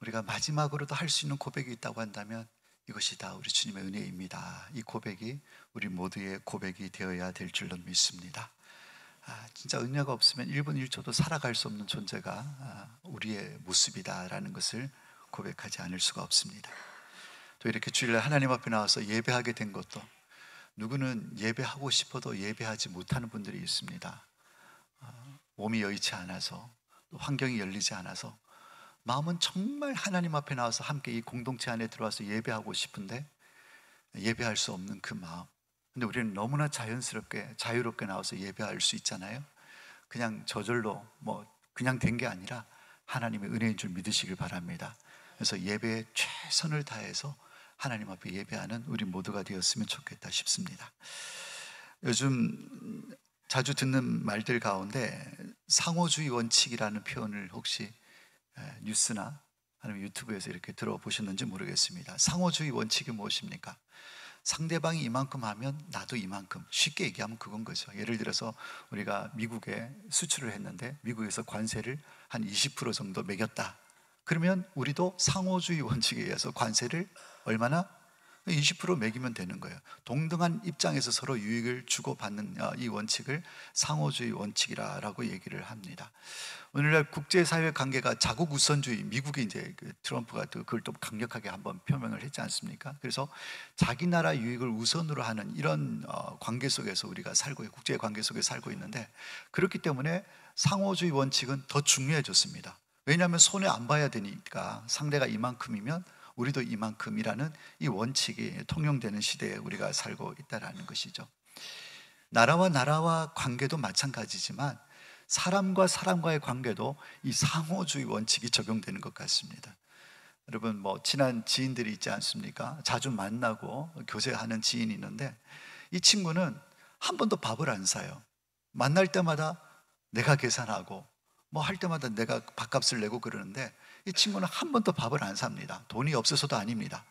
우리가 마지막으로도 할 수 있는 고백이 있다고 한다면 이것이 다 우리 주님의 은혜입니다. 이 고백이 우리 모두의 고백이 되어야 될 줄로 믿습니다. 진짜 은혜가 없으면 1분 1초도 살아갈 수 없는 존재가 우리의 모습이다라는 것을 고백하지 않을 수가 없습니다. 또 이렇게 주일날 하나님 앞에 나와서 예배하게 된 것도, 누구는 예배하고 싶어도 예배하지 못하는 분들이 있습니다. 몸이 여의치 않아서, 또 환경이 열리지 않아서, 마음은 정말 하나님 앞에 나와서 함께 이 공동체 안에 들어와서 예배하고 싶은데 예배할 수 없는 그 마음. 근데 우리는 너무나 자연스럽게 자유롭게 나와서 예배할 수 있잖아요. 그냥 저절로 그냥 된 게 아니라 하나님의 은혜인 줄 믿으시길 바랍니다. 그래서 예배에 최선을 다해서 하나님 앞에 예배하는 우리 모두가 되었으면 좋겠다 싶습니다. 요즘 자주 듣는 말들 가운데 상호주의 원칙이라는 표현을 혹시 뉴스나 아니면 유튜브에서 이렇게 들어보셨는지 모르겠습니다. 상호주의 원칙이 무엇입니까? 상대방이 이만큼 하면 나도 이만큼, 쉽게 얘기하면 그건 거죠. 예를 들어서 우리가 미국에 수출을 했는데 미국에서 관세를 한 20% 정도 매겼다. 그러면 우리도 상호주의 원칙에 의해서 관세를 얼마나? 20% 매기면 되는 거예요. 동등한 입장에서 서로 유익을 주고받는 이 원칙을 상호주의 원칙이라고 얘기를 합니다. 오늘날 국제사회 관계가 자국 우선주의, 미국이 이제 트럼프가 그걸 또 강력하게 한번 표명을 했지 않습니까? 그래서 자기 나라 유익을 우선으로 하는 이런 관계 속에서 우리가 살고, 국제 관계 속에 살고 있는데, 그렇기 때문에 상호주의 원칙은 더 중요해졌습니다. 왜냐하면 손해 안 봐야 되니까. 상대가 이만큼이면 우리도 이만큼이라는 이 원칙이 통용되는 시대에 우리가 살고 있다는 것이죠. 나라와 나라와 관계도 마찬가지지만 사람과 사람과의 관계도 이 상호주의 원칙이 적용되는 것 같습니다. 여러분, 친한 지인들이 있지 않습니까? 자주 만나고 교제하는 지인이 있는데, 이 친구는 한 번도 밥을 안 사요. 만날 때마다 내가 계산하고 할 때마다 내가 밥값을 내고 그러는데, 이 친구는 한 번도 밥을 안 삽니다. 돈이 없어서도 아닙니다.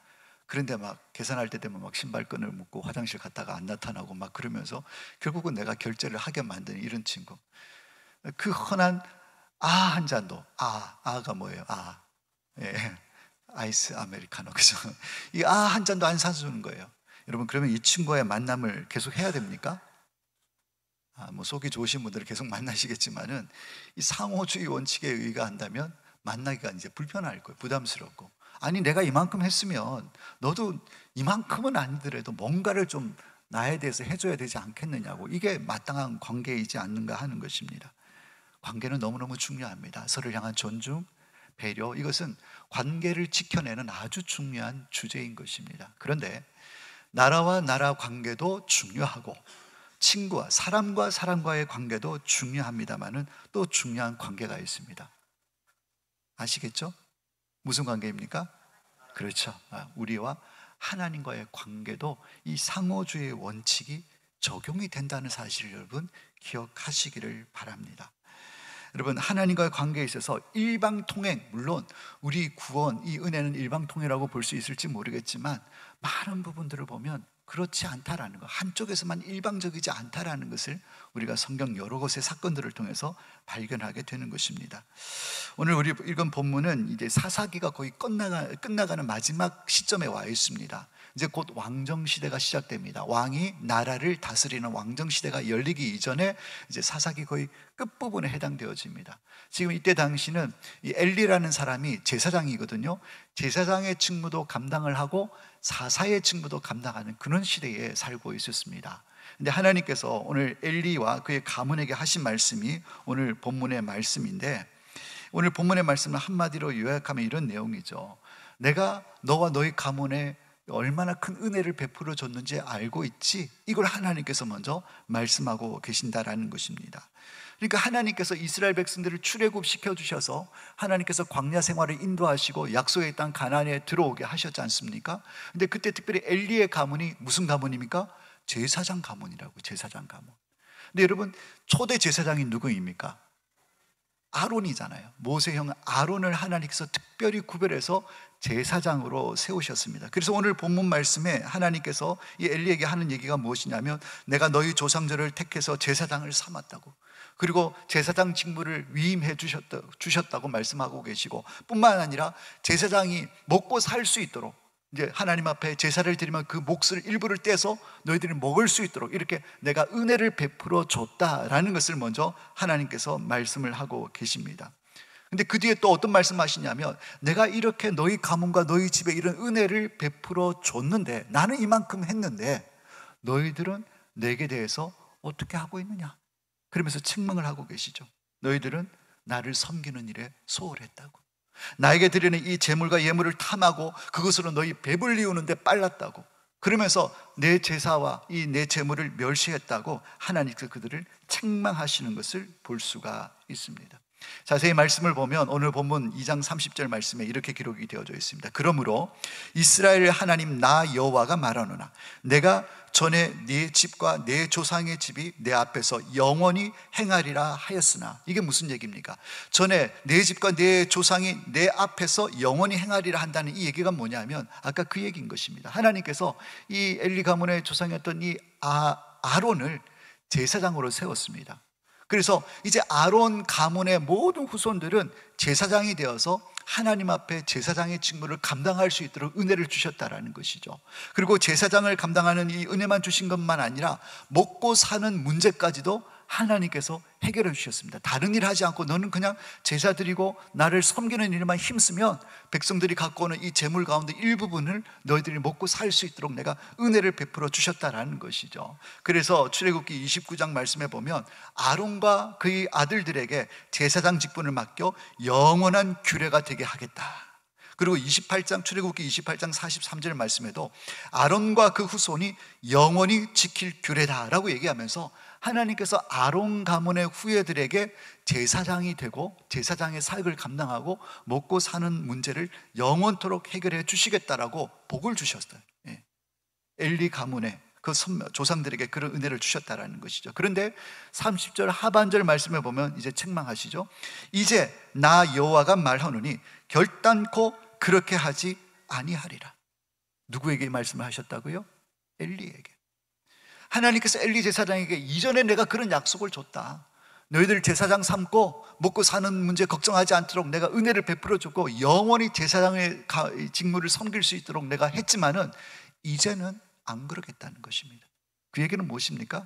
그런데 계산할 때 되면 신발끈을 묶고 화장실 갔다가 안 나타나고 그러면서 결국은 내가 결제를 하게 만드는 이런 친구. 그 흔한 한 잔도, 아가 뭐예요? 예, 아이스 아메리카노, 그죠? 이 한 잔도 안 사주는 거예요. 여러분, 그러면 이 친구와의 만남을 계속 해야 됩니까? 속이 좋으신 분들은 계속 만나시겠지만은, 이 상호주의 원칙에 의거한다면 만나기가 이제 불편할 거예요. 부담스럽고. 아니, 내가 이만큼 했으면 너도 이만큼은 아니더라도 뭔가를 좀 나에 대해서 해줘야 되지 않겠느냐고. 이게 마땅한 관계이지 않는가 하는 것입니다. 관계는 너무너무 중요합니다. 서로를 향한 존중, 배려, 이것은 관계를 지켜내는 아주 중요한 주제인 것입니다. 그런데 나라와 나라 관계도 중요하고 친구와 사람과 사람과의 관계도 중요합니다만은 또 중요한 관계가 있습니다. 아시겠죠? 무슨 관계입니까? 그렇죠. 우리와 하나님과의 관계도 이 상호주의 원칙이 적용이 된다는 사실을 여러분 기억하시기를 바랍니다. 여러분, 하나님과의 관계에 있어서 일방통행, 물론 우리 구원, 이 은혜는 일방통행이라고 볼 수 있을지 모르겠지만 많은 부분들을 보면 그렇지 않다라는 것, 한쪽에서만 일방적이지 않다라는 것을 우리가 성경 여러 곳의 사건들을 통해서 발견하게 되는 것입니다. 오늘 우리 읽은 본문은 이제 사사기가 거의 끝나가는 마지막 시점에 와 있습니다. 이제 곧 왕정시대가 시작됩니다. 왕이 나라를 다스리는 왕정시대가 열리기 이전에 이제 사사기 거의 끝부분에 해당되어집니다. 지금 이때 당시는 이 엘리라는 사람이 제사장이거든요. 제사장의 직무도 감당을 하고 사사의 직무도 감당하는 그런 시대에 살고 있었습니다. 근데 하나님께서 오늘 엘리와 그의 가문에게 하신 말씀이 오늘 본문의 말씀인데, 오늘 본문의 말씀을 한마디로 요약하면 이런 내용이죠. 내가 너와 너희 가문에 얼마나 큰 은혜를 베풀어 줬는지 알고 있지? 이걸 하나님께서 먼저 말씀하고 계신다라는 것입니다. 그러니까 하나님께서 이스라엘 백성들을 출애굽시켜 주셔서 하나님께서 광야 생활을 인도하시고 약속의 땅 가나안에 들어오게 하셨지 않습니까? 근데 그때 특별히 엘리의 가문이 무슨 가문입니까? 제사장 가문이라고. 제사장 가문. 근데 여러분, 초대 제사장이 누구입니까? 아론이잖아요. 모세형 아론을 하나님께서 특별히 구별해서 제사장으로 세우셨습니다. 그래서 오늘 본문 말씀에 하나님께서 이 엘리에게 하는 얘기가 무엇이냐면, 내가 너희 조상들을 택해서 제사장을 삼았다고. 그리고 제사장 직무를 위임해 주셨다고 말씀하고 계시고, 뿐만 아니라 제사장이 먹고 살 수 있도록, 이제 하나님 앞에 제사를 드리면 그 몫을 일부를 떼서 너희들이 먹을 수 있도록 이렇게 내가 은혜를 베풀어 줬다라는 것을 먼저 하나님께서 말씀을 하고 계십니다. 근데 그 뒤에 또 어떤 말씀하시냐면, 내가 이렇게 너희 가문과 너희 집에 이런 은혜를 베풀어 줬는데, 나는 이만큼 했는데 너희들은 내게 대해서 어떻게 하고 있느냐, 그러면서 책망을 하고 계시죠. 너희들은 나를 섬기는 일에 소홀했다고, 나에게 드리는 이 재물과 예물을 탐하고 그것으로 너희 배불리우는데 빨랐다고, 그러면서 내 제사와 이 내 재물을 멸시했다고 하나님께서 그들을 책망하시는 것을 볼 수가 있습니다. 자세히 말씀을 보면 오늘 본문 2장 30절 말씀에 이렇게 기록이 되어져 있습니다. 그러므로 이스라엘 하나님 나 여호와가 말하노라, 내가 전에 네 집과 네 조상의 집이 내 앞에서 영원히 행하리라 하였으나, 이게 무슨 얘기입니까? 전에 네 집과 네 조상이 내 앞에서 영원히 행하리라 한다는 이 얘기가 뭐냐면, 아까 그 얘기인 것입니다. 하나님께서 이 엘리 가문의 조상이었던 이 아론을 제사장으로 세웠습니다. 그래서 이제 아론 가문의 모든 후손들은 제사장이 되어서 하나님 앞에 제사장의 직무를 감당할 수 있도록 은혜를 주셨다라는 것이죠. 그리고 제사장을 감당하는 이 은혜만 주신 것만 아니라 먹고 사는 문제까지도 하나님께서 해결해 주셨습니다. 다른 일 하지 않고 너는 그냥 제사 드리고 나를 섬기는 일만 힘쓰면 백성들이 갖고 오는 이 재물 가운데 일부분을 너희들이 먹고 살 수 있도록 내가 은혜를 베풀어 주셨다라는 것이죠. 그래서 출애굽기 29장 말씀에 보면 아론과 그의 아들들에게 제사장 직분을 맡겨 영원한 규례가 되게 하겠다. 그리고 28장 출애굽기 28장 43절 말씀에도 아론과 그 후손이 영원히 지킬 규례다라고 얘기하면서 하나님께서 아론 가문의 후예들에게 제사장이 되고 제사장의 사역을 감당하고 먹고 사는 문제를 영원토록 해결해 주시겠다라고 복을 주셨어요. 엘리 가문의 그 조상들에게 그런 은혜를 주셨다라는 것이죠. 그런데 30절 하반절 말씀에 보면 이제 책망하시죠. 이제 나 여호와가 말하노니 결단코 그렇게 하지 아니하리라. 누구에게 말씀을 하셨다고요? 엘리에게. 하나님께서 엘리 제사장에게 이전에 내가 그런 약속을 줬다. 너희들 제사장 삼고 먹고 사는 문제 걱정하지 않도록 내가 은혜를 베풀어 주고 영원히 제사장의 직무를 섬길 수 있도록 내가 했지만은 이제는 안 그러겠다는 것입니다. 그 얘기는 무엇입니까?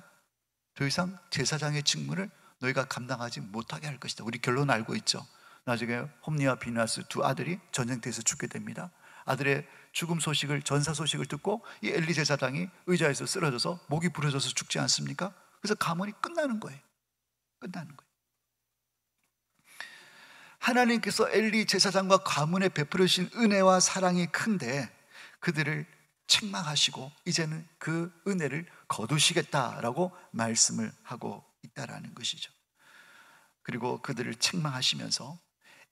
더 이상 제사장의 직무를 너희가 감당하지 못하게 할 것이다. 우리 결론 알고 있죠. 나중에 홈니와 비나스 두 아들이 전쟁터에서 죽게 됩니다. 아들의 죽음 소식을, 전사 소식을 듣고 이 엘리 제사장이 의자에서 쓰러져서 목이 부러져서 죽지 않습니까? 그래서 가문이 끝나는 거예요. 끝나는 거예요. 하나님께서 엘리 제사장과 가문에 베풀어 주신 은혜와 사랑이 큰데 그들을 책망하시고 이제는 그 은혜를 거두시겠다라고 말씀을 하고 있다라는 것이죠. 그리고 그들을 책망하시면서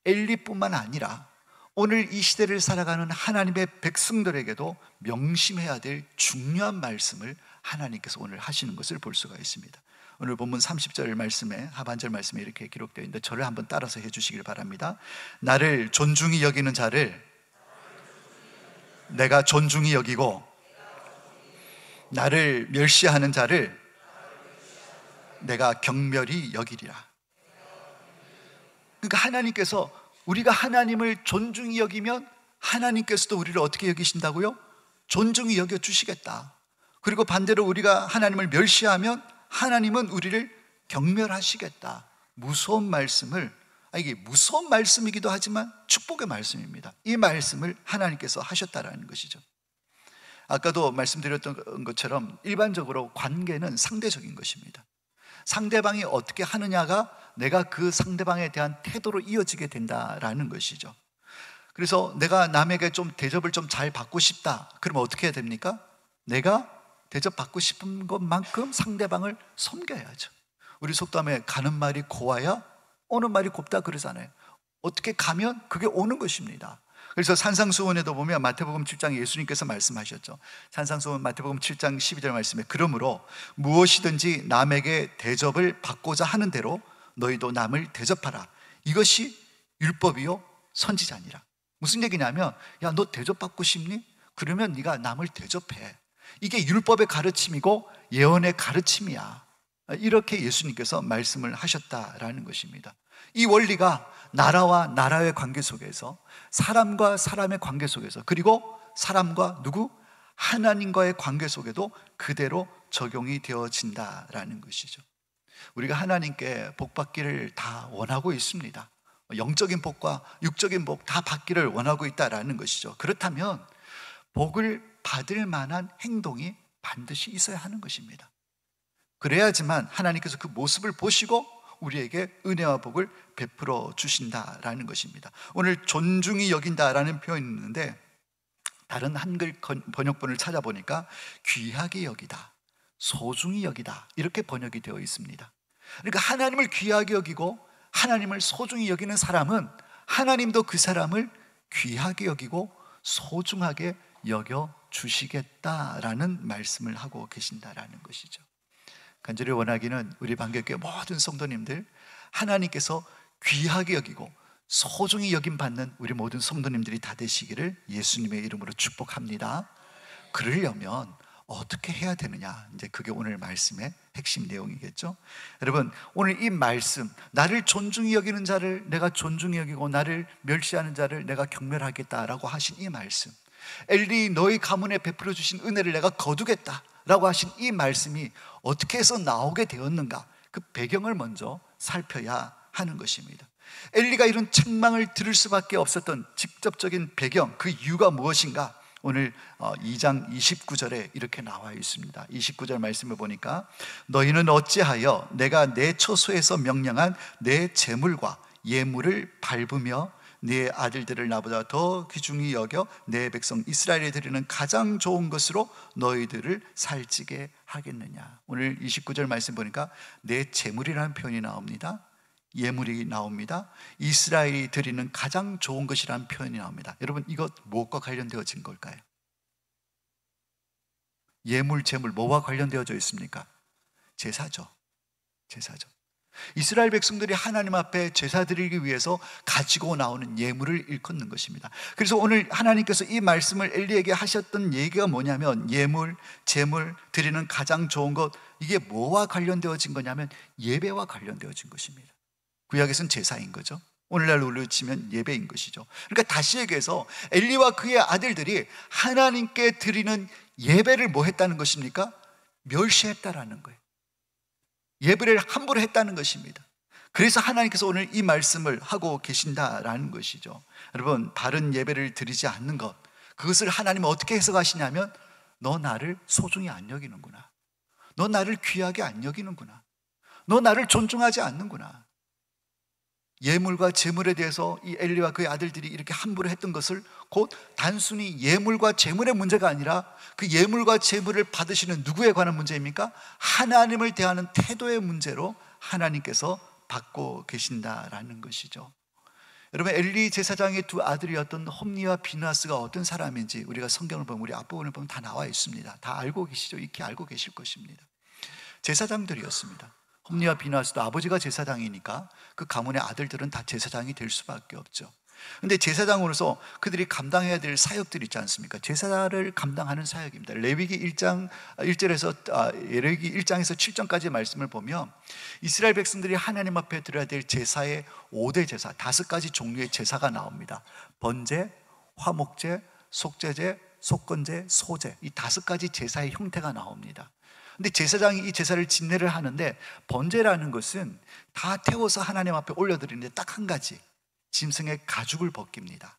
엘리뿐만 아니라 오늘 이 시대를 살아가는 하나님의 백성들에게도 명심해야 될 중요한 말씀을 하나님께서 오늘 하시는 것을 볼 수가 있습니다. 오늘 본문 30절 말씀에 하반절 말씀에 이렇게 기록되어 있는데 저를 한번 따라서 해주시길 바랍니다. 나를 존중히 여기는 자를 내가 존중히 여기고 나를 멸시하는 자를 내가 경멸히 여기리라. 그러니까 하나님께서 우리가 하나님을 존중히 여기면 하나님께서도 우리를 어떻게 여기신다고요? 존중히 여겨주시겠다. 그리고 반대로 우리가 하나님을 멸시하면 하나님은 우리를 경멸하시겠다. 무서운 말씀을, 이게 무서운 말씀이기도 하지만 축복의 말씀입니다. 이 말씀을 하나님께서 하셨다라는 것이죠. 아까도 말씀드렸던 것처럼 일반적으로 관계는 상대적인 것입니다. 상대방이 어떻게 하느냐가 내가 그 상대방에 대한 태도로 이어지게 된다라는 것이죠. 그래서 내가 남에게 좀 대접을 좀 잘 받고 싶다. 그러면 어떻게 해야 됩니까? 내가 대접받고 싶은 것만큼 상대방을 섬겨야죠. 우리 속담에 가는 말이 고와야 오는 말이 곱다 그러잖아요. 어떻게 가면 그게 오는 것입니다. 그래서 산상수훈에도 보면 마태복음 7장에 예수님께서 말씀하셨죠. 산상수훈 마태복음 7장 12절 말씀에 그러므로 무엇이든지 남에게 대접을 받고자 하는 대로 너희도 남을 대접하라. 이것이 율법이요 선지자니라. 무슨 얘기냐면 야, 너 대접받고 싶니? 그러면 네가 남을 대접해. 이게 율법의 가르침이고 예언의 가르침이야. 이렇게 예수님께서 말씀을 하셨다라는 것입니다. 이 원리가 나라와 나라의 관계 속에서, 사람과 사람의 관계 속에서, 그리고 사람과 누구? 하나님과의 관계 속에도 그대로 적용이 되어진다라는 것이죠. 우리가 하나님께 복 받기를 다 원하고 있습니다. 영적인 복과 육적인 복 다 받기를 원하고 있다라는 것이죠. 그렇다면 복을 받을 만한 행동이 반드시 있어야 하는 것입니다. 그래야지만 하나님께서 그 모습을 보시고 우리에게 은혜와 복을 베풀어 주신다라는 것입니다. 오늘 존중히 여긴다라는 표현이 있는데, 다른 한글 번역본을 찾아보니까 귀하게 여기다, 소중히 여기다, 이렇게 번역이 되어 있습니다. 그러니까 하나님을 귀하게 여기고 하나님을 소중히 여기는 사람은 하나님도 그 사람을 귀하게 여기고 소중하게 여겨 주시겠다라는 말씀을 하고 계신다라는 것이죠. 간절히 원하기는 우리 방교회 모든 성도님들, 하나님께서 귀하게 여기고 소중히 여김 받는 우리 모든 성도님들이 다 되시기를 예수님의 이름으로 축복합니다. 그러려면 어떻게 해야 되느냐, 이제 그게 오늘 말씀의 핵심 내용이겠죠. 여러분, 오늘 이 말씀, 나를 존중히 여기는 자를 내가 존중히 여기고 나를 멸시하는 자를 내가 경멸하겠다라고 하신 이 말씀, 엘리 너희 가문에 베풀어 주신 은혜를 내가 거두겠다 라고 하신 이 말씀이 어떻게 해서 나오게 되었는가, 그 배경을 먼저 살펴야 하는 것입니다. 엘리가 이런 책망을 들을 수밖에 없었던 직접적인 배경, 그 이유가 무엇인가, 오늘 2장 29절에 이렇게 나와 있습니다. 29절 말씀을 보니까 너희는 어찌하여 내가 내 처소에서 명령한 내 재물과 예물을 밟으며 네 아들들을 나보다 더 귀중히 여겨 내 백성 이스라엘에 드리는 가장 좋은 것으로 너희들을 살찌게 하겠느냐. 오늘 29절 말씀 보니까 내 재물이라는 표현이 나옵니다. 예물이 나옵니다. 이스라엘이 드리는 가장 좋은 것이라는 표현이 나옵니다. 여러분, 이것 무엇과 관련되어진 걸까요? 예물, 재물, 뭐와 관련되어져 있습니까? 제사죠. 제사죠. 이스라엘 백성들이 하나님 앞에 제사 드리기 위해서 가지고 나오는 예물을 일컫는 것입니다. 그래서 오늘 하나님께서 이 말씀을 엘리에게 하셨던 얘기가 뭐냐면, 예물, 재물 드리는 가장 좋은 것, 이게 뭐와 관련되어진 거냐면 예배와 관련되어진 것입니다. 구약에서는 제사인 거죠. 오늘날 우리로 치면 예배인 것이죠. 그러니까 다시 얘기해서 엘리와 그의 아들들이 하나님께 드리는 예배를 뭐 했다는 것입니까? 멸시했다라는 거예요. 예배를 함부로 했다는 것입니다. 그래서 하나님께서 오늘 이 말씀을 하고 계신다라는 것이죠. 여러분, 바른 예배를 드리지 않는 것, 그것을 하나님은 어떻게 해석하시냐면, 너 나를 소중히 안 여기는구나, 너 나를 귀하게 안 여기는구나, 너 나를 존중하지 않는구나. 예물과 재물에 대해서 이 엘리와 그의 아들들이 이렇게 함부로 했던 것을 곧 단순히 예물과 재물의 문제가 아니라 그 예물과 재물을 받으시는 누구에 관한 문제입니까? 하나님을 대하는 태도의 문제로 하나님께서 받고 계신다라는 것이죠. 여러분, 엘리 제사장의 두 아들이었던 홈니와 비느하스가 어떤 사람인지 우리가 성경을 보면, 우리 앞부분을 보면 다 나와 있습니다. 다 알고 계시죠? 익히 알고 계실 것입니다. 제사장들이었습니다. 홈니와 비느하스도 아버지가 제사장이니까 그 가문의 아들들은 다 제사장이 될 수밖에 없죠. 근데 제사장으로서 그들이 감당해야 될 사역들이 있지 않습니까? 제사를 감당하는 사역입니다. 레위기 1장 1절에서 레위기 1장에서 7장까지의 말씀을 보면 이스라엘 백성들이 하나님 앞에 드려야 될 제사의 5대 제사, 5가지 종류의 제사가 나옵니다. 번제, 화목제, 속죄제, 속건제, 소제, 이 5가지 제사의 형태가 나옵니다. 근데 제사장이 이 제사를 진례를 하는데, 번제라는 것은 다 태워서 하나님 앞에 올려드리는데 딱 한 가지, 짐승의 가죽을 벗깁니다.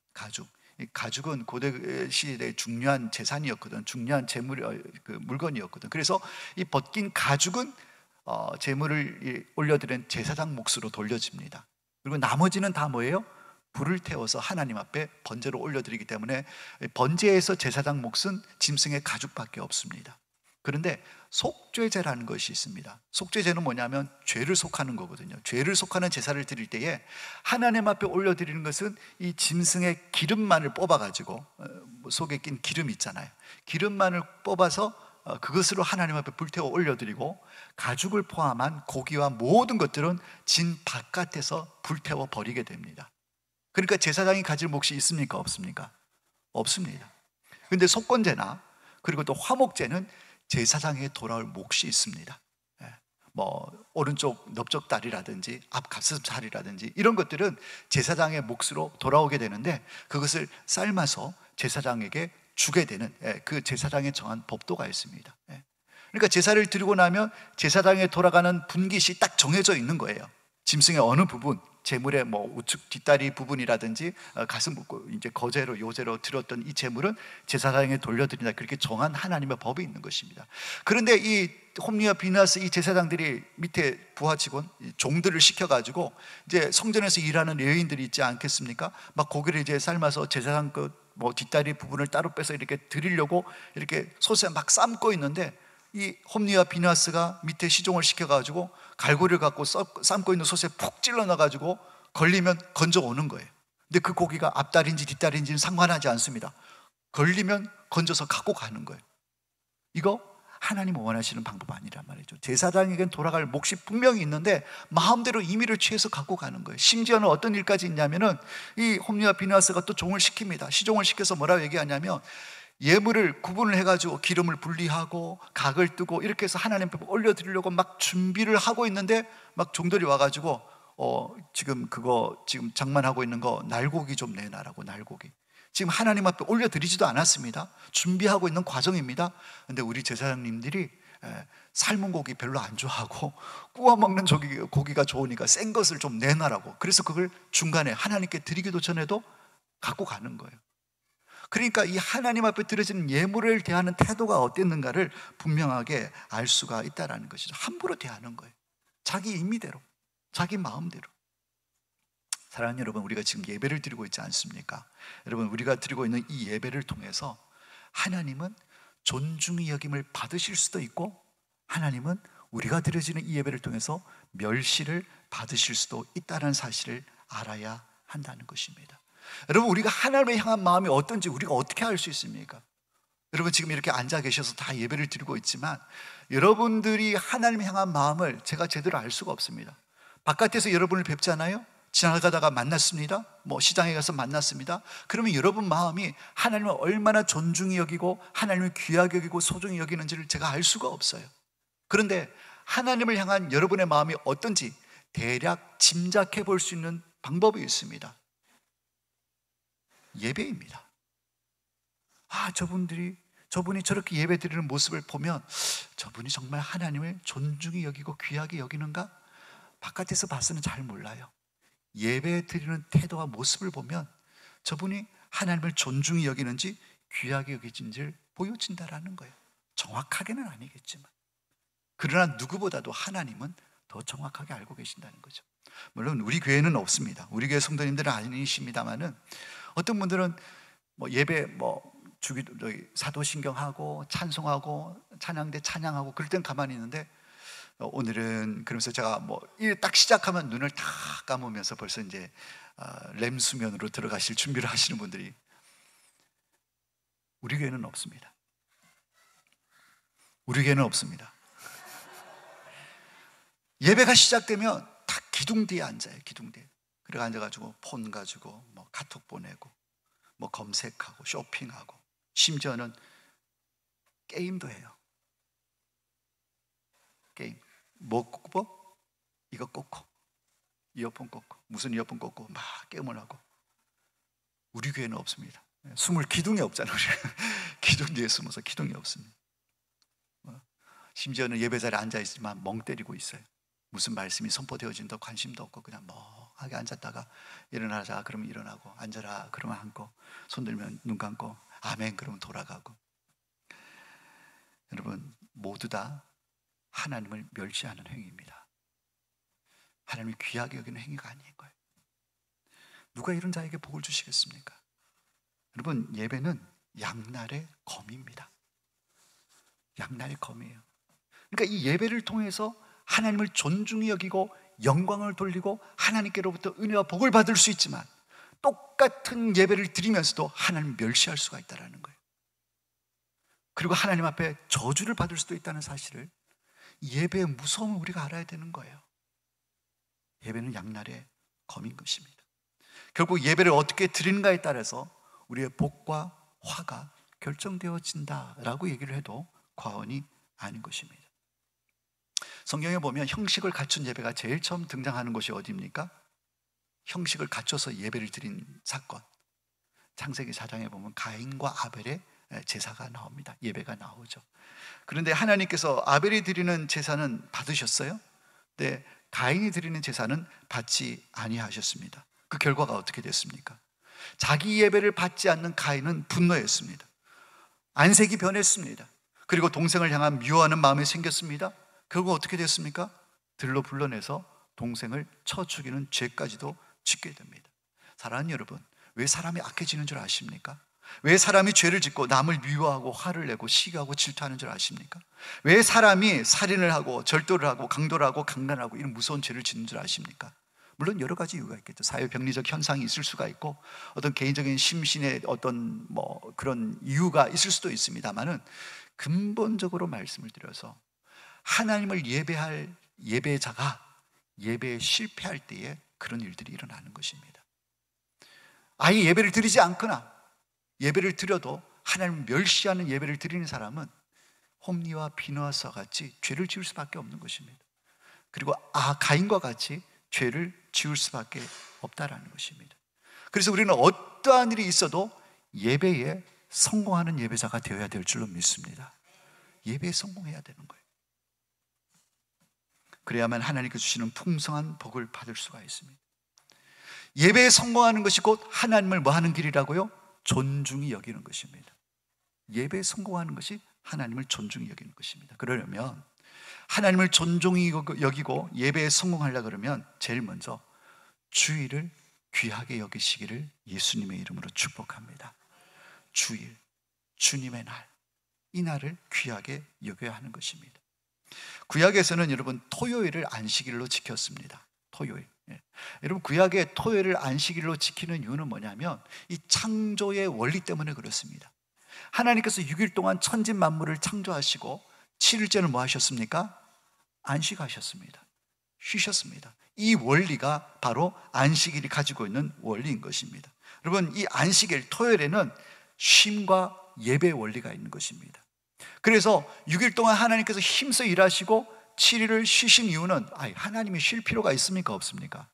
가죽은 고대 시대의 중요한 재산이었거든, 중요한 물건이었거든. 그래서 이 벗긴 가죽은 제물을 올려드린 제사장 몫으로 돌려집니다. 그리고 나머지는 다 뭐예요? 불을 태워서 하나님 앞에 번제로 올려드리기 때문에 번제에서 제사장 몫은 짐승의 가죽밖에 없습니다. 그런데 속죄제라는 것이 있습니다. 속죄제는 뭐냐면 죄를 속하는 거거든요. 죄를 속하는 제사를 드릴 때에 하나님 앞에 올려드리는 것은 이 짐승의 기름만을 뽑아가지고, 속에 낀 기름 있잖아요, 기름만을 뽑아서 그것으로 하나님 앞에 불태워 올려드리고, 가죽을 포함한 고기와 모든 것들은 진 바깥에서 불태워 버리게 됩니다. 그러니까 제사장이 가질 몫이 있습니까? 없습니까? 없습니다. 그런데 속건제나 그리고 또 화목제는 제사장에 돌아올 몫이 있습니다. 뭐 오른쪽 넓적다리라든지 앞 가슴살이라든지 이런 것들은 제사장의 몫으로 돌아오게 되는데, 그것을 삶아서 제사장에게 주게 되는, 그 제사장에 정한 법도가 있습니다. 그러니까 제사를 드리고 나면 제사장에 돌아가는 분깃이 딱 정해져 있는 거예요. 짐승의 어느 부분, 제물의 뭐 우측 뒷다리 부분이라든지 가슴 붓고 이제 거제로 요제로 드렸던 이 제물은 제사장에 돌려드린다, 그렇게 정한 하나님의 법이 있는 것입니다. 그런데 이 홈리와 비나스 이 제사장들이 밑에 부하 직원 종들을 시켜가지고 이제 성전에서 일하는 레위인들이 있지 않겠습니까? 막 고기를 이제 삶아서 제사장 뭐 뒷다리 부분을 따로 빼서 이렇게 드리려고 이렇게 솥에 막 삶고 있는데, 이 홈리와 비나스가 밑에 시종을 시켜가지고 갈고리를 갖고 삶고 있는 솥에 푹 찔러 넣어가지고 걸리면 건져 오는 거예요. 근데 그 고기가 앞다리인지 뒷다리인지는 상관하지 않습니다. 걸리면 건져서 갖고 가는 거예요. 이거 하나님 원하시는 방법 아니란 말이죠. 제사장에겐 돌아갈 몫이 분명히 있는데 마음대로 임의를 취해서 갖고 가는 거예요. 심지어는 어떤 일까지 있냐면은 이 홈리와 비나스가 또 종을 시킵니다. 시종을 시켜서 뭐라고 얘기하냐면, 예물을 구분을 해가지고 기름을 분리하고 각을 뜨고 이렇게 해서 하나님 앞에 올려드리려고 막 준비를 하고 있는데, 막 종들이 와가지고 지금 장만하고 있는 거 날고기 좀 내놔라고. 날고기 지금 하나님 앞에 올려드리지도 않았습니다. 준비하고 있는 과정입니다. 근데 우리 제사장님들이 삶은 고기 별로 안 좋아하고 구워 먹는 고기가 좋으니까 센 것을 좀 내놔라고. 그래서 그걸 중간에 하나님께 드리기도 전에도 갖고 가는 거예요. 그러니까 이 하나님 앞에 드려지는 예물을 대하는 태도가 어땠는가를 분명하게 알 수가 있다는 것이죠. 함부로 대하는 거예요. 자기 임의대로, 자기 마음대로. 사랑하는 여러분, 우리가 지금 예배를 드리고 있지 않습니까? 여러분, 우리가 드리고 있는 이 예배를 통해서 하나님은 존중의 여김을 받으실 수도 있고, 하나님은 우리가 드려지는 이 예배를 통해서 멸시를 받으실 수도 있다는 사실을 알아야 한다는 것입니다. 여러분, 우리가 하나님을 향한 마음이 어떤지 우리가 어떻게 알 수 있습니까? 여러분, 지금 이렇게 앉아 계셔서 다 예배를 드리고 있지만 여러분들이 하나님을 향한 마음을 제가 제대로 알 수가 없습니다. 바깥에서 여러분을 뵙잖아요. 지나가다가 만났습니다. 뭐 시장에 가서 만났습니다. 그러면 여러분 마음이 하나님을 얼마나 존중히 여기고 하나님을 귀하게 여기고 소중히 여기는지를 제가 알 수가 없어요. 그런데 하나님을 향한 여러분의 마음이 어떤지 대략 짐작해 볼 수 있는 방법이 있습니다. 예배입니다. 저분이 저렇게 예배 드리는 모습을 보면 저분이 정말 하나님을 존중히 여기고 귀하게 여기는가? 바깥에서 봐서는 잘 몰라요. 예배 드리는 태도와 모습을 보면 저분이 하나님을 존중히 여기는지 귀하게 여기는지를 보여진다라는 거예요. 정확하게는 아니겠지만, 그러나 누구보다도 하나님은 더 정확하게 알고 계신다는 거죠. 물론 우리 교회는 없습니다. 우리 교회 성도님들은 아니십니다만은 어떤 분들은 뭐 예배 사도신경하고 찬송하고 찬양대 찬양하고 그럴 땐 가만히 있는데, 오늘은 그러면서 제가 뭐 일 딱 시작하면 눈을 다 감으면서 벌써 이제 렘 수면으로 들어가실 준비를 하시는 분들이 우리 교회는 없습니다. 우리 교회는 없습니다. 예배가 시작되면 다 기둥 뒤에 앉아요. 기둥 뒤에. 그래 앉아가지고 폰 가지고 뭐 카톡 보내고 뭐 검색하고 쇼핑하고 심지어는 게임도 해요. 게임 뭐 꽂고 이거 꽂고 이어폰 꽂고 무슨 이어폰 꽂고 막 게임을 하고. 우리 교회는 없습니다. 숨을 기둥이 없잖아요. 기둥 뒤에 숨어서 기둥이 없습니다. 심지어는 예배자리에 앉아있지만 멍 때리고 있어요. 무슨 말씀이 선포되어진다 관심도 없고 그냥 멍하게 앉았다가 일어나자 그러면 일어나고, 앉아라 그러면 앉고, 손 들면 눈 감고 아멘 그러면 돌아가고. 여러분, 모두 다 하나님을 멸시하는 행위입니다. 하나님이 귀하게 여기는 행위가 아닌 거예요. 누가 이런 자에게 복을 주시겠습니까? 여러분, 예배는 양날의 검입니다. 양날의 검이에요. 그러니까 이 예배를 통해서 하나님을 존중히 여기고 영광을 돌리고 하나님께로부터 은혜와 복을 받을 수 있지만, 똑같은 예배를 드리면서도 하나님을 멸시할 수가 있다는 거예요. 그리고 하나님 앞에 저주를 받을 수도 있다는 사실을, 예배의 무서움을 우리가 알아야 되는 거예요. 예배는 양날의 검인 것입니다. 결국 예배를 어떻게 드리는가에 따라서 우리의 복과 화가 결정되어진다라고 얘기를 해도 과언이 아닌 것입니다. 성경에 보면 형식을 갖춘 예배가 제일 처음 등장하는 곳이 어디입니까? 형식을 갖춰서 예배를 드린 사건, 창세기 4장에 보면 가인과 아벨의 제사가 나옵니다. 예배가 나오죠. 그런데 하나님께서 아벨이 드리는 제사는 받으셨어요? 네, 가인이 드리는 제사는 받지 아니하셨습니다. 그 결과가 어떻게 됐습니까? 자기 예배를 받지 않는 가인은 분노했습니다. 안색이 변했습니다. 그리고 동생을 향한 미워하는 마음이 생겼습니다. 결국 어떻게 됐습니까? 들로 불러내서 동생을 쳐 죽이는 죄까지도 짓게 됩니다. 사랑하는 여러분, 왜 사람이 악해지는 줄 아십니까? 왜 사람이 죄를 짓고 남을 미워하고 화를 내고 시기하고 질투하는 줄 아십니까? 왜 사람이 살인을 하고 절도를 하고 강도를 하고 강간하고 이런 무서운 죄를 짓는 줄 아십니까? 물론 여러 가지 이유가 있겠죠. 사회병리적 현상이 있을 수가 있고 어떤 개인적인 심신의 어떤 그런 이유가 있을 수도 있습니다만은, 근본적으로 말씀을 드려서 하나님을 예배할 예배자가 예배에 실패할 때에 그런 일들이 일어나는 것입니다. 아예 예배를 드리지 않거나 예배를 드려도 하나님을 멸시하는 예배를 드리는 사람은 홈리와 비누아와 같이 죄를 지을 수밖에 없는 것입니다. 그리고 가인과 같이 죄를 지을 수밖에 없다라는 것입니다. 그래서 우리는 어떠한 일이 있어도 예배에 성공하는 예배자가 되어야 될 줄로 믿습니다. 예배에 성공해야 되는 거예요. 그래야만 하나님께서 주시는 풍성한 복을 받을 수가 있습니다. 예배에 성공하는 것이 곧 하나님을 뭐 하는 길이라고요? 존중히 여기는 것입니다. 예배에 성공하는 것이 하나님을 존중히 여기는 것입니다. 그러려면 하나님을 존중히 여기고 예배에 성공하려고 그러면 제일 먼저 주일을 귀하게 여기시기를 예수님의 이름으로 축복합니다. 주일, 주님의 날, 이 날을 귀하게 여겨야 하는 것입니다. 구약에서는 여러분 토요일을 안식일로 지켰습니다. 토요일. 여러분 구약의 토요일을 안식일로 지키는 이유는 뭐냐면 이 창조의 원리 때문에 그렇습니다. 하나님께서 6일 동안 천지 만물을 창조하시고 7일째는 뭐 하셨습니까? 안식하셨습니다. 쉬셨습니다. 이 원리가 바로 안식일이 가지고 있는 원리인 것입니다. 여러분 이 안식일 토요일에는 쉼과 예배의 원리가 있는 것입니다. 그래서 6일 동안 하나님께서 힘써 일하시고 7일을 쉬신 이유는 하나님이 쉴 필요가 있습니까? 없습니까?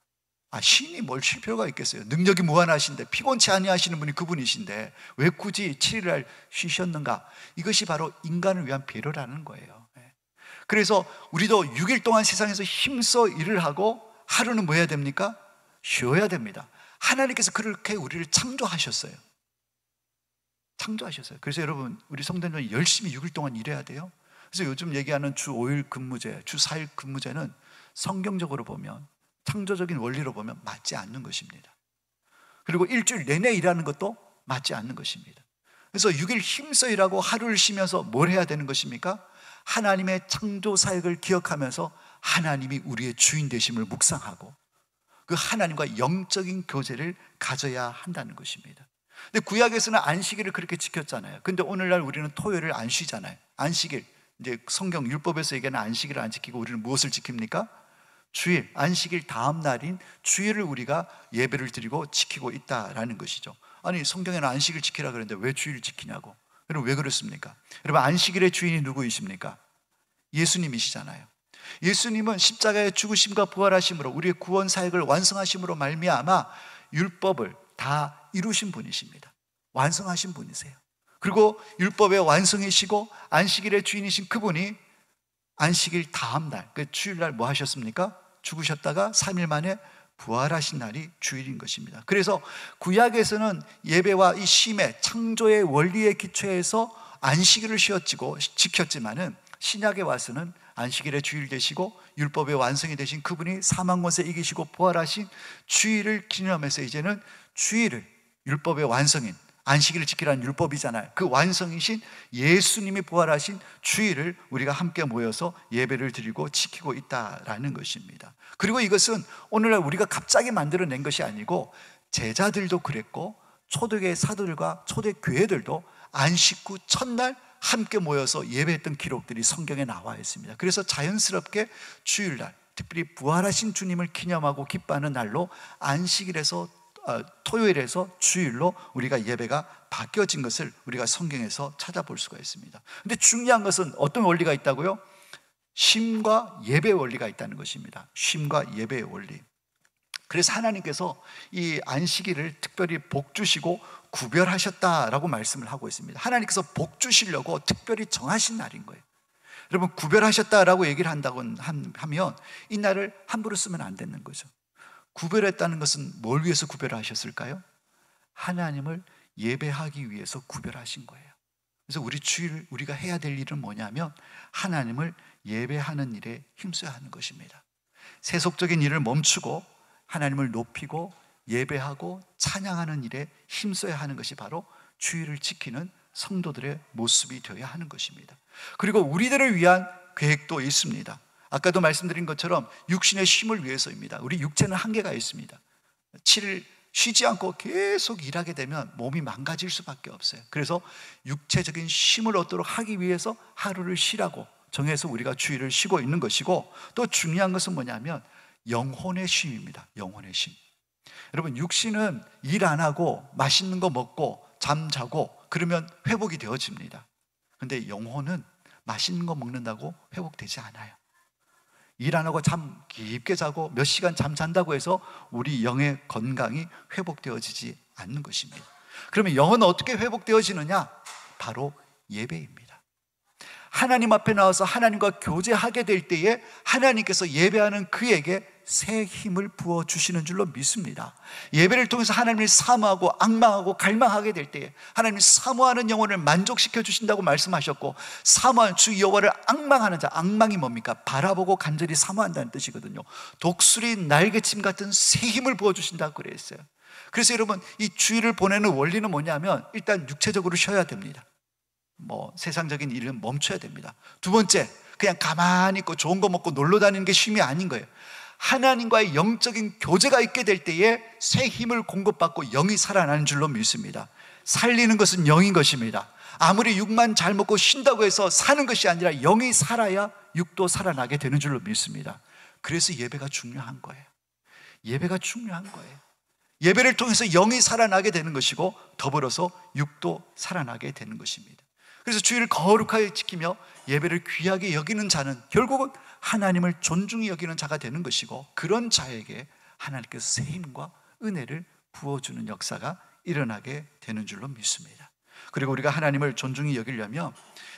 신이 뭘 쉴 필요가 있겠어요? 능력이 무한하신데 피곤치 아니하시는 분이 그분이신데 왜 굳이 7일을 쉬셨는가? 이것이 바로 인간을 위한 배려라는 거예요. 그래서 우리도 6일 동안 세상에서 힘써 일을 하고 하루는 뭐 해야 됩니까? 쉬어야 됩니다. 하나님께서 그렇게 우리를 창조하셨어요. 그래서 여러분 우리 성도님은 열심히 6일 동안 일해야 돼요. 그래서 요즘 얘기하는 주 5일 근무제, 주 4일 근무제는 성경적으로 보면, 창조적인 원리로 보면 맞지 않는 것입니다. 그리고 일주일 내내 일하는 것도 맞지 않는 것입니다. 그래서 6일 힘써 일하고 하루를 쉬면서 뭘 해야 되는 것입니까? 하나님의 창조 사역을 기억하면서 하나님이 우리의 주인 되심을 묵상하고 그 하나님과 영적인 교제를 가져야 한다는 것입니다. 근데 구약에서는 안식일을 그렇게 지켰잖아요. 근데 오늘날 우리는 토요일을 안 쉬잖아요. 안식일, 이제 성경 율법에서 얘기하는 안식일을 안 지키고 우리는 무엇을 지킵니까? 주일, 안식일 다음 날인 주일을 우리가 예배를 드리고 지키고 있다라는 것이죠. 아니 성경에는 안식일 지키라 그랬는데 왜 주일을 지키냐고. 여러분 왜 그렇습니까? 여러분 안식일의 주인이 누구이십니까? 예수님이시잖아요. 예수님은 십자가의 죽으심과 부활하심으로 우리의 구원 사역을 완성하심으로 말미암아 율법을 다 이루신 분이십니다. 완성하신 분이세요. 그리고 율법의 완성이시고 안식일의 주인이신 그분이 안식일 다음 날, 그 주일날 뭐 하셨습니까? 죽으셨다가 3일 만에 부활하신 날이 주일인 것입니다. 그래서 구약에서는 예배와 이 쉼의 창조의 원리에 기초해서 안식일을 지켰지만은 신약에 와서는 안식일의 주일 되시고 율법의 완성이 되신 그분이 사망 권세 이기시고 부활하신 주일을 기념해서 이제는 주일을, 율법의 완성인 안식일을 지키라는 율법이잖아요. 그 완성이신 예수님이 부활하신 주일을 우리가 함께 모여서 예배를 드리고 지키고 있다라는 것입니다. 그리고 이것은 오늘날 우리가 갑자기 만들어낸 것이 아니고 제자들도 그랬고 초대교회 사도들과 초대교회들도 안식 후 첫날 함께 모여서 예배했던 기록들이 성경에 나와 있습니다. 그래서 자연스럽게 주일날, 특별히 부활하신 주님을 기념하고 기뻐하는 날로 안식일에서 토요일에서 주일로 우리가 예배가 바뀌어진 것을 우리가 성경에서 찾아볼 수가 있습니다. 근데 중요한 것은 어떤 원리가 있다고요? 쉼과 예배 원리가 있다는 것입니다. 쉼과 예배의 원리. 그래서 하나님께서 이 안식일을 특별히 복 주시고 구별하셨다라고 말씀을 하고 있습니다. 하나님께서 복 주시려고 특별히 정하신 날인 거예요. 여러분, 구별하셨다라고 얘기를 한다고 하면 이 날을 함부로 쓰면 안 되는 거죠. 구별했다는 것은 뭘 위해서 구별하셨을까요? 하나님을 예배하기 위해서 구별하신 거예요. 그래서 우리 주일 우리가 해야 될 일은 뭐냐면 하나님을 예배하는 일에 힘써야 하는 것입니다. 세속적인 일을 멈추고 하나님을 높이고 예배하고 찬양하는 일에 힘써야 하는 것이 바로 주일을 지키는 성도들의 모습이 되어야 하는 것입니다. 그리고 우리들을 위한 계획도 있습니다. 아까도 말씀드린 것처럼 육신의 쉼을 위해서입니다. 우리 육체는 한계가 있습니다. 7일 쉬지 않고 계속 일하게 되면 몸이 망가질 수밖에 없어요. 그래서 육체적인 쉼을 얻도록 하기 위해서 하루를 쉬라고 정해서 우리가 주일을 쉬고 있는 것이고, 또 중요한 것은 뭐냐면 영혼의 쉼입니다. 영혼의 쉼. 여러분, 육신은 일 안 하고 맛있는 거 먹고 잠 자고 그러면 회복이 되어집니다. 근데 영혼은 맛있는 거 먹는다고 회복되지 않아요. 일 안 하고 잠 깊게 자고 몇 시간 잠 잔다고 해서 우리 영의 건강이 회복되어지지 않는 것입니다. 그러면 영은 어떻게 회복되어지느냐? 바로 예배입니다. 하나님 앞에 나와서 하나님과 교제하게 될 때에 하나님께서 예배하는 그에게 새 힘을 부어주시는 줄로 믿습니다. 예배를 통해서 하나님을 사모하고 악망하고 갈망하게 될 때에 하나님이 사모하는 영혼을 만족시켜 주신다고 말씀하셨고, 사모하는 주 여호와를 악망하는 자, 악망이 뭡니까? 바라보고 간절히 사모한다는 뜻이거든요. 독수리 날개침 같은 새 힘을 부어주신다고 그랬어요. 그래서 여러분, 이 주일을 보내는 원리는 뭐냐면 일단 육체적으로 쉬어야 됩니다. 세상적인 일은 멈춰야 됩니다. 두 번째, 그냥 가만히 있고 좋은 거 먹고 놀러 다니는 게 쉼이 아닌 거예요. 하나님과의 영적인 교제가 있게 될 때에 새 힘을 공급받고 영이 살아나는 줄로 믿습니다. 살리는 것은 영인 것입니다. 아무리 육만 잘 먹고 쉰다고 해서 사는 것이 아니라 영이 살아야 육도 살아나게 되는 줄로 믿습니다. 그래서 예배가 중요한 거예요. 예배가 중요한 거예요. 예배를 통해서 영이 살아나게 되는 것이고 더불어서 육도 살아나게 되는 것입니다. 그래서 주일을 거룩하게 지키며 예배를 귀하게 여기는 자는 결국은 하나님을 존중히 여기는 자가 되는 것이고, 그런 자에게 하나님께서 새 힘과 은혜를 부어주는 역사가 일어나게 되는 줄로 믿습니다. 그리고 우리가 하나님을 존중히 여기려면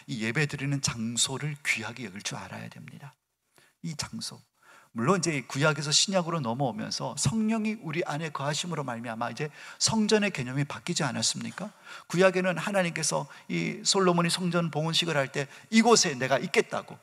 이 예배 드리는 장소를 귀하게 여길 줄 알아야 됩니다. 이 장소, 물론 이제 구약에서 신약으로 넘어오면서 성령이 우리 안에 거하심으로 말미암아 이제 성전의 개념이 바뀌지 않았습니까? 구약에는 하나님께서 이 솔로몬이 성전 봉헌식을 할 때 이곳에 내가 있겠다고,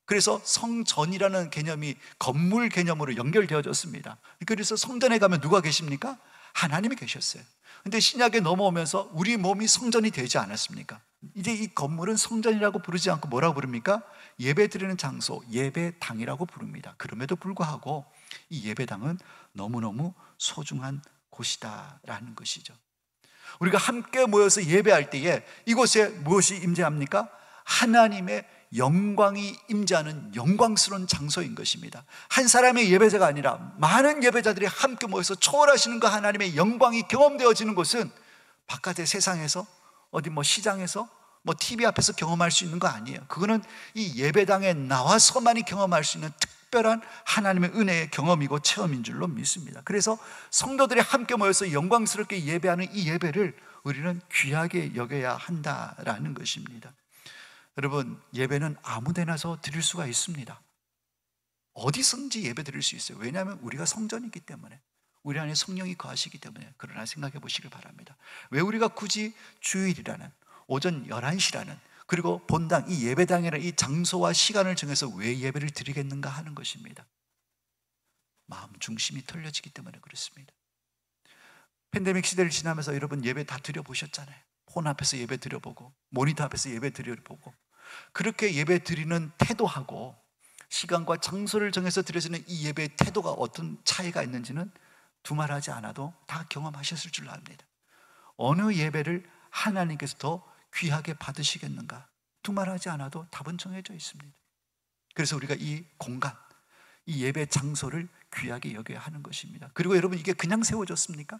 그래서 성전이라는 개념이 건물 개념으로 연결되어졌습니다. 그래서 성전에 가면 누가 계십니까? 하나님이 계셨어요. 근데 신약에 넘어오면서 우리 몸이 성전이 되지 않았습니까? 이제 이 건물은 성전이라고 부르지 않고 뭐라고 부릅니까? 예배 드리는 장소, 예배당이라고 부릅니다. 그럼에도 불구하고 이 예배당은 너무너무 소중한 곳이다라는 것이죠. 우리가 함께 모여서 예배할 때에 이곳에 무엇이 임재합니까? 하나님의 영광이 임재하는 영광스러운 장소인 것입니다. 한 사람의 예배자가 아니라 많은 예배자들이 함께 모여서 초월하시는 그 하나님의 영광이 경험되어지는 곳은 바깥의 세상에서 어디 시장에서 TV 앞에서 경험할 수 있는 거 아니에요. 그거는 이 예배당에 나와서만이 경험할 수 있는 특별한 하나님의 은혜의 경험이고 체험인 줄로 믿습니다. 그래서 성도들이 함께 모여서 영광스럽게 예배하는 이 예배를 우리는 귀하게 여겨야 한다라는 것입니다. 여러분, 예배는 아무 데나서 드릴 수가 있습니다. 어디선지 예배 드릴 수 있어요. 왜냐하면 우리가 성전이기 때문에, 우리 안에 성령이 거하시기 때문에. 그러나 생각해 보시길 바랍니다. 왜 우리가 굳이 주일이라는 오전 11시라는 그리고 본당, 이 예배당이라는 이 장소와 시간을 정해서 왜 예배를 드리겠는가 하는 것입니다. 마음 중심이 털려지기 때문에 그렇습니다. 팬데믹 시대를 지나면서 여러분 예배 다 드려보셨잖아요. 폰 앞에서 예배 드려보고 모니터 앞에서 예배 드려보고, 그렇게 예배 드리는 태도하고 시간과 장소를 정해서 드려지는 이 예배의 태도가 어떤 차이가 있는지는 두말하지 않아도 다 경험하셨을 줄 압니다. 어느 예배를 하나님께서 더 귀하게 받으시겠는가? 두말하지 않아도 답은 정해져 있습니다. 그래서 우리가 이 공간, 이 예배 장소를 귀하게 여겨야 하는 것입니다. 그리고 여러분, 이게 그냥 세워졌습니까?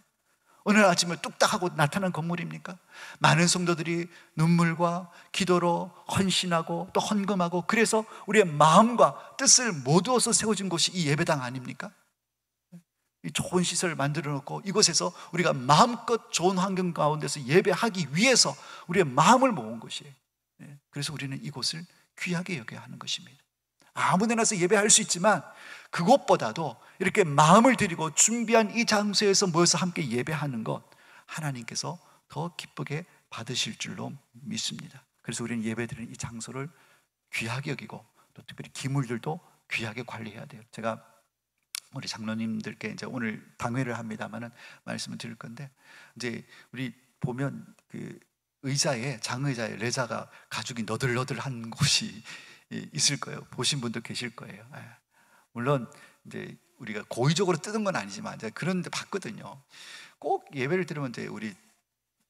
오늘 아침에 뚝딱 하고 나타난 건물입니까? 많은 성도들이 눈물과 기도로 헌신하고 또 헌금하고, 그래서 우리의 마음과 뜻을 모두어서 세워진 곳이 이 예배당 아닙니까? 이 좋은 시설을 만들어 놓고 이곳에서 우리가 마음껏 좋은 환경 가운데서 예배하기 위해서 우리의 마음을 모은 곳이에요. 그래서 우리는 이곳을 귀하게 여겨야 하는 것입니다. 아무 데나서 예배할 수 있지만 그것보다도 이렇게 마음을 들이고 준비한 이 장소에서 모여서 함께 예배하는 것, 하나님께서 더 기쁘게 받으실 줄로 믿습니다. 그래서 우리는 예배드리는 이 장소를 귀하게 여기고, 또 특별히 기물들도 귀하게 관리해야 돼요. 제가 우리 장로님들께 이제 오늘 당회를 합니다만은 말씀을 드릴 건데, 이제 우리 보면 그 의자에, 장의자에 레자가 가죽이 너들너들한 곳이 있을 거예요. 보신 분도 계실 거예요. 물론 이제 우리가 고의적으로 뜯은 건 아니지만 이제 그런 데 봤거든요. 꼭 예배를 들으면 이제 우리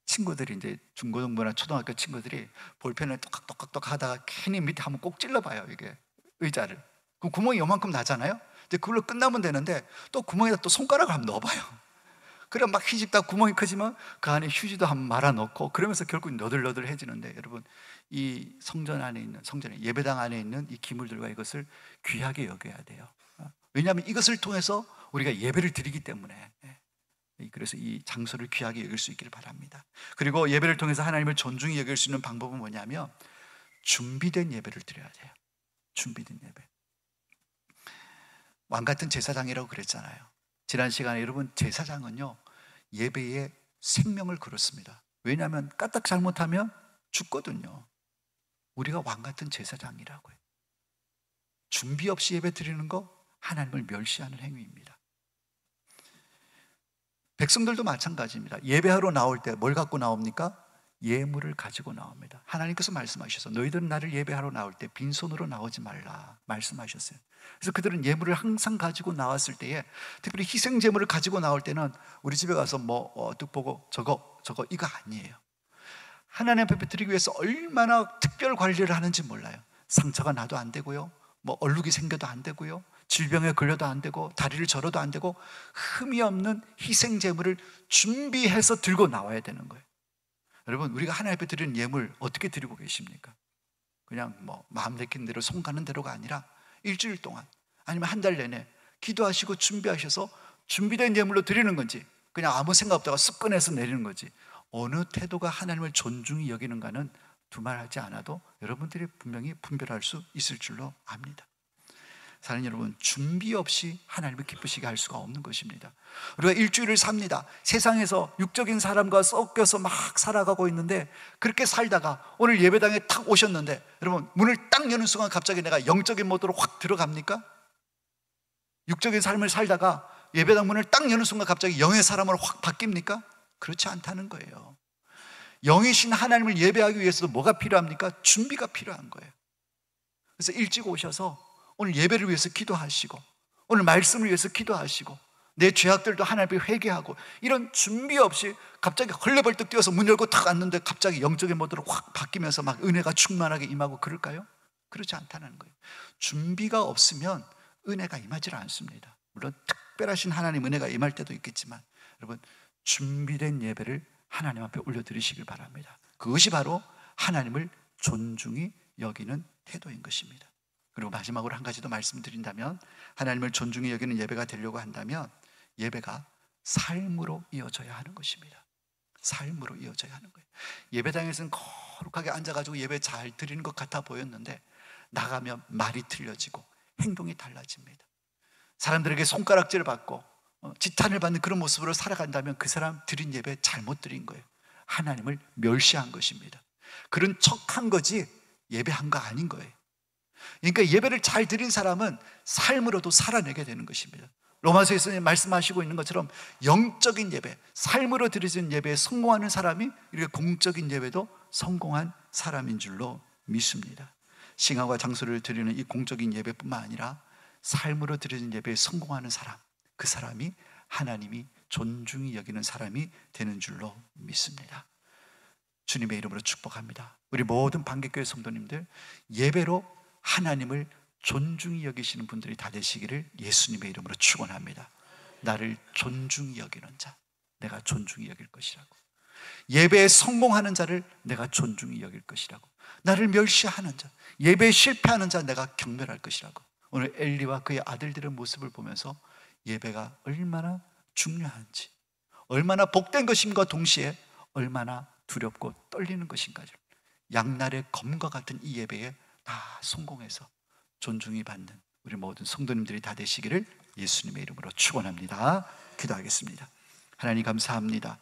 친구들이, 이제 중고등부나 초등학교 친구들이 볼펜을 똑똑똑똑 하다가 괜히 밑에 한번 꼭 찔러봐요. 이게 의자를. 그럼 구멍이 요만큼 나잖아요. 근데 그걸로 끝나면 되는데 또 구멍에다 또 손가락을 한번 넣어봐요. 그래 막 휘집다 구멍이 커지면 그 안에 휴지도 한번 말아 넣고, 그러면서 결국 너들너들해지는데, 여러분, 이 성전 안에 있는, 성전의 예배당 안에 있는 이 기물들과 이것을 귀하게 여겨야 돼요. 왜냐하면 이것을 통해서 우리가 예배를 드리기 때문에. 그래서 이 장소를 귀하게 여길 수 있기를 바랍니다. 그리고 예배를 통해서 하나님을 존중히 여길 수 있는 방법은 뭐냐면 준비된 예배를 드려야 돼요. 준비된 예배. 왕 같은 제사장이라고 그랬잖아요. 지난 시간에 여러분, 제사장은요 예배에 생명을 걸었습니다. 왜냐하면 까딱 잘못하면 죽거든요. 우리가 왕 같은 제사장이라고요. 준비 없이 예배 드리는 거 하나님을 멸시하는 행위입니다. 백성들도 마찬가지입니다. 예배하러 나올 때 뭘 갖고 나옵니까? 예물을 가지고 나옵니다. 하나님께서 말씀하셔서 너희들은 나를 예배하러 나올 때 빈손으로 나오지 말라 말씀하셨어요. 그래서 그들은 예물을 항상 가지고 나왔을 때에, 특별히 희생 제물을 가지고 나올 때는 우리 집에 가서 뚝 보고 저거 이거 아니에요. 하나님 앞에 드리기 위해서 얼마나 특별 관리를 하는지 몰라요. 상처가 나도 안 되고요, 얼룩이 생겨도 안 되고요, 질병에 걸려도 안 되고, 다리를 절어도 안 되고, 흠이 없는 희생 제물을 준비해서 들고 나와야 되는 거예요. 여러분, 우리가 하나님 앞에 드리는 예물 어떻게 드리고 계십니까? 그냥 마음 내키는 대로 손 가는 대로가 아니라 일주일 동안, 아니면 한 달 내내 기도하시고 준비하셔서 준비된 예물로 드리는 건지, 그냥 아무 생각 없다가 쓱 꺼내서 내리는 건지, 어느 태도가 하나님을 존중히 여기는가는 두말하지 않아도 여러분들이 분명히 분별할 수 있을 줄로 압니다. 사랑하는 여러분, 준비 없이 하나님을 기쁘시게 할 수가 없는 것입니다. 우리가 일주일을 삽니다. 세상에서 육적인 사람과 섞여서 막 살아가고 있는데, 그렇게 살다가 오늘 예배당에 탁 오셨는데, 여러분, 문을 딱 여는 순간 갑자기 내가 영적인 모드로 확 들어갑니까? 육적인 삶을 살다가 예배당 문을 딱 여는 순간 갑자기 영의 사람으로 확 바뀝니까? 그렇지 않다는 거예요. 영이신 하나님을 예배하기 위해서도 뭐가 필요합니까? 준비가 필요한 거예요. 그래서 일찍 오셔서 오늘 예배를 위해서 기도하시고, 오늘 말씀을 위해서 기도하시고, 내 죄악들도 하나님 앞에 회개하고, 이런 준비 없이 갑자기 헐레벌떡 뛰어서 문 열고 탁 왔는데 갑자기 영적인 모드로 확 바뀌면서 막 은혜가 충만하게 임하고 그럴까요? 그렇지 않다는 거예요. 준비가 없으면 은혜가 임하지 않습니다. 물론 특별하신 하나님 은혜가 임할 때도 있겠지만, 여러분, 준비된 예배를 하나님 앞에 올려드리시길 바랍니다. 그것이 바로 하나님을 존중히 여기는 태도인 것입니다. 그리고 마지막으로 한 가지 더 말씀드린다면, 하나님을 존중히 여기는 예배가 되려고 한다면 예배가 삶으로 이어져야 하는 것입니다. 삶으로 이어져야 하는 거예요. 예배당에서는 거룩하게 앉아가지고 예배 잘 드리는 것 같아 보였는데, 나가면 말이 틀려지고 행동이 달라집니다. 사람들에게 손가락질을 받고 지탄을 받는 그런 모습으로 살아간다면 그 사람 드린 예배 잘못 드린 거예요. 하나님을 멸시한 것입니다. 그런 척한 거지 예배한 거 아닌 거예요. 그러니까 예배를 잘 드린 사람은 삶으로도 살아내게 되는 것입니다. 로마서에서 말씀하시고 있는 것처럼 영적인 예배, 삶으로 드려진 예배에 성공하는 사람이 이렇게 공적인 예배도 성공한 사람인 줄로 믿습니다. 시간과 장소를 드리는 이 공적인 예배뿐만 아니라 삶으로 드려진 예배에 성공하는 사람, 그 사람이 하나님이 존중히 여기는 사람이 되는 줄로 믿습니다. 주님의 이름으로 축복합니다. 우리 모든 반객교회 성도님들, 예배로 하나님을 존중히 여기시는 분들이 다 되시기를 예수님의 이름으로 축원합니다. 나를 존중히 여기는 자, 내가 존중히 여길 것이라고. 예배에 성공하는 자를 내가 존중히 여길 것이라고. 나를 멸시하는 자, 예배에 실패하는 자 내가 경멸할 것이라고. 오늘 엘리와 그의 아들들의 모습을 보면서 예배가 얼마나 중요한지, 얼마나 복된 것임과 동시에 얼마나 두렵고 떨리는 것인가를, 양날의 검과 같은 이 예배에 다 성공해서 존중이 받는 우리 모든 성도님들이 다 되시기를 예수님의 이름으로 축원합니다. 기도하겠습니다. 하나님 감사합니다.